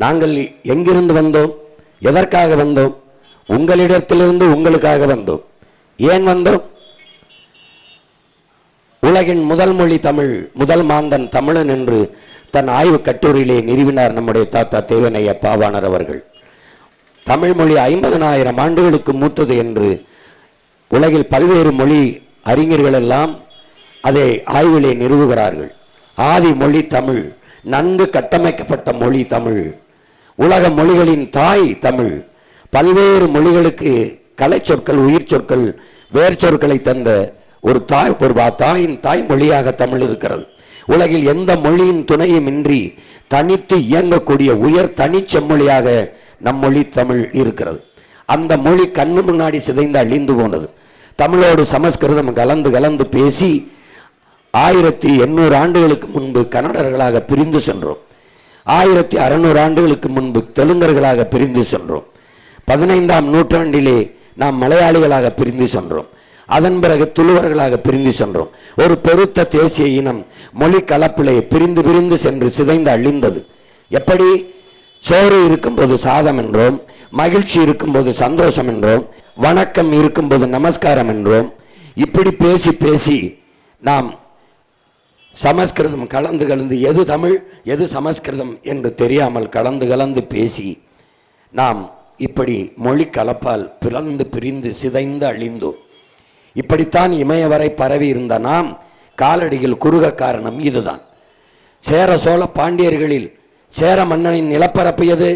நாங்கள் எங்கிருந்து வந்தோம்? எதற்காக வந்தோம்? உங்களிடத்திலிருந்து உங்களுக்காக வந்தோம். ஏன் வந்தோம்? உலகின் முதல் மொழி தமிழ், முதல் மாந்தன் தமிழன் என்று தன் ஆய்வு கட்டுரையிலே நிறுவினார் நம்முடைய தாத்தா தேவனைய பாவாணர் அவர்கள். தமிழ் மொழி 50,000 ஆண்டுகளுக்கு மூத்தது என்று உலகில் பல்வேறு மொழி அறிஞர்கள் எல்லாம் அதை ஆய்விலே நிறுவுகிறார்கள். ஆதி மொழி தமிழ், நன்கு கட்டமைக்கப்பட்ட மொழி தமிழ், உலக மொழிகளின் தாய் தமிழ். பல்வேறு மொழிகளுக்கு கலை சொற்கள், உயிர் சொற்கள், வேர் சொற்களை தந்த ஒரு தாயின் தாய்மொழியாக தமிழ் இருக்கிறது. உலகில் எந்த மொழியின் துணையும் இன்றி தனித்து இயங்கக்கூடிய உயர் தனி செம்மொழியாக நம் மொழி தமிழ் இருக்கிறது. அந்த மொழி கண்ணு முன்னாடி சிதைந்து அழிந்து போனது. தமிழோடு சமஸ்கிருதம் கலந்து கலந்து பேசி 1800 ஆண்டுகளுக்கு முன்பு கன்னடர்களாக பிரிந்து சென்றோம். 1600 ஆண்டுகளுக்கு முன்பு தெலுங்கர்களாக பிரிந்து சென்றோம். 15ஆம் நூற்றாண்டிலே நாம் மலையாளிகளாக பிரிந்து சென்றோம். அதன் பிறகு துளுவர்களாக பிரிந்து சென்றோம். ஒரு பெருத்த தேசிய இனம் மொழி கலப்பிலே பிரிந்து பிரிந்து சென்று சிதைந்து அழிந்தது. எப்படி? சோறு இருக்கும்போது சாதம் என்றோம், மகிழ்ச்சி இருக்கும்போது சந்தோஷம் என்றோம், வணக்கம் இருக்கும்போது நமஸ்காரம் என்றோம். இப்படி பேசி பேசி நாம் சமஸ்கிருதம் கலந்து கலந்து எது தமிழ் எது சமஸ்கிருதம் என்று தெரியாமல் கலந்து கலந்து பேசி நாம் இப்படி மொழி கலப்பால் பிளந்து பிரிந்து சிதைந்து அழிந்தோம். இப்படித்தான் இமய வரை பரவி இருந்த நாம் காலடியில் குறுக காரணம் இதுதான். சேர சோழ பாண்டியர்களில் சேர மன்னனின் நிலப்பரப்பு எது?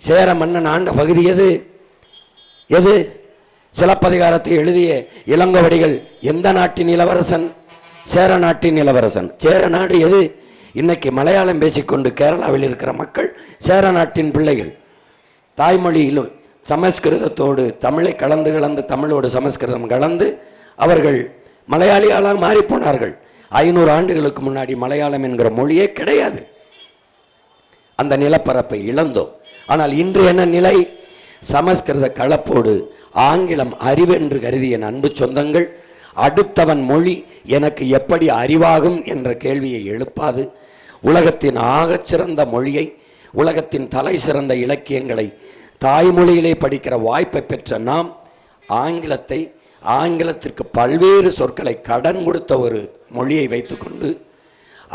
சேர மன்னன் ஆண்ட பகுதி எது? எது? சிலப்பதிகாரத்தை எழுதிய இளங்கோவடிகள் எந்த நாட்டின் இளவரசன்? சேர நாட்டின் இளவரசன். சேர நாடு எது? இன்னைக்கு மலையாளம் பேசிக்கொண்டு கேரளாவில் இருக்கிற மக்கள் சேர நாட்டின் பிள்ளைகள். தாய்மொழியில் சமஸ்கிருதத்தோடு தமிழை கலந்து கலந்து தமிழோடு சமஸ்கிருதம் கலந்து அவர்கள் மலையாளியாளாக மாறிப்போனார்கள். 500 ஆண்டுகளுக்கு முன்னாடி மலையாளம் என்கிற மொழியே கிடையாது. அந்த நிலப்பரப்பை இழந்தோம். ஆனால் இன்று என்ன நிலை? சமஸ்கிருத கலப்போடு ஆங்கிலம் அறிவென்று கருதிய அன்பு சொந்தங்கள் அடுத்தவன் மொழி எனக்கு எப்படி அறிவாகும் என்ற கேள்வியை எழுப்பாது உலகத்தின் ஆகச்சிறந்த மொழியை, உலகத்தின் தலை சிறந்த இலக்கியங்களை தாய்மொழியிலே படிக்கிற வாய்ப்பை பெற்ற நாம் ஆங்கிலத்திற்கு பல்வேறு சொற்களை கடன் கொடுத்த ஒரு மொழியை வைத்துக்கொண்டு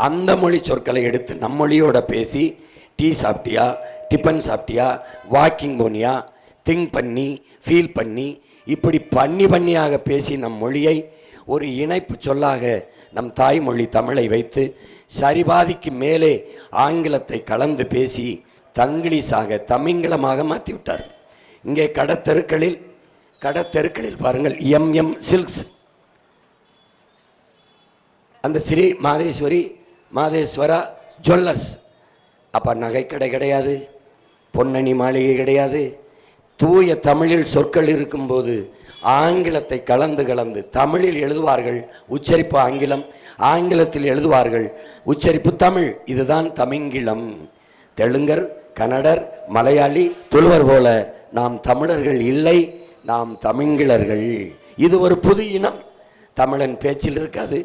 அந்த மொழி சொற்களை எடுத்து நம் மொழியோட பேசி டீ சாப்பிட்டியா, டிஃபன் சாப்பிட்டியா, வாக்கிங் போனியா, திங்க் பண்ணி ஃபீல் பண்ணி இப்படி பண்ணியாக பேசி நம் மொழியை ஒரு இணைப்பு சொல்லாக நம் தாய்மொழி தமிழை வைத்து சரிபாதிக்கு மேலே ஆங்கிலத்தை கலந்து பேசி தங்கிலீஷாக தமிங்கிலமாக மாற்றிவிட்டார். இங்கே கடத்தெருக்களில் பாருங்கள், MM சில்க்ஸ், அந்த ஸ்ரீ மாதேஸ்வரா ஜுவல்லர்ஸ். அப்போ நகைக்கடை கிடையாது, பொன்னணி மாளிகை கிடையாது. தூய தமிழில் சொற்கள் இருக்கும்போது ஆங்கிலத்தை கலந்து கலந்து தமிழில் எழுதுவார்கள், உச்சரிப்பு ஆங்கிலம், ஆங்கிலத்தில் எழுதுவார்கள், உச்சரிப்பு தமிழ். இதுதான் தமிங்கிலம். தெலுங்கர், கன்னடர், மலையாளி, துளுவர் போல நாம் தமிழர்கள் இல்லை, நாம் தமிங்கிலர்கள். இது ஒரு புது இனம். தமிழன் பேச்சில் இருக்காது,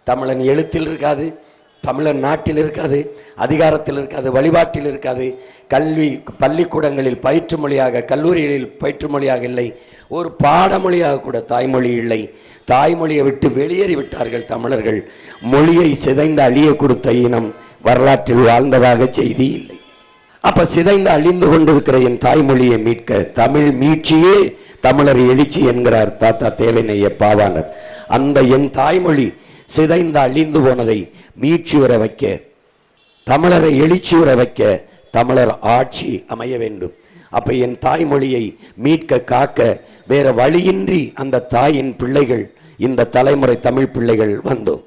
தமிழன் எழுத்தில் இருக்காது, தமிழன் நாட்டில் இருக்காது, அதிகாரத்தில் இருக்காது, வழிபாட்டில் இருக்காது, கல்வி பள்ளிக்கூடங்களில் பயிற்று மொழியாக, கல்லூரிகளில் பயிற்று மொழியாக இல்லை, ஒரு பாடமொழியாக கூட தாய்மொழி இல்லை. தாய்மொழியை விட்டு வெளியேறி விட்டார்கள் தமிழர்கள். மொழியை சிதைந்து அழிய கொடுத்த இனம் வரலாற்றில் வாழ்ந்ததாக செய்தி இல்லை. அப்ப சிதைந்து அழிந்து கொண்டிருக்கிற என் தாய்மொழியை மீட்க தமிழ் மீட்சியே தமிழர் எழுச்சி என்கிறார் தாத்தா தேவனைய பாவாணர். அந்த என் தாய்மொழி சிதைந்து அழிந்து போனதை மீட்சியுற வைக்க, தமிழரை எழுச்சியுற வைக்க தமிழர் ஆட்சி அமைய வேண்டும். அப்ப என் தாய்மொழியை மீட்க காக்க வேற வழியின்றி அந்த தாயின் பிள்ளைகள், இந்த தலைமுறை தமிழ் பிள்ளைகள் வந்தோம்.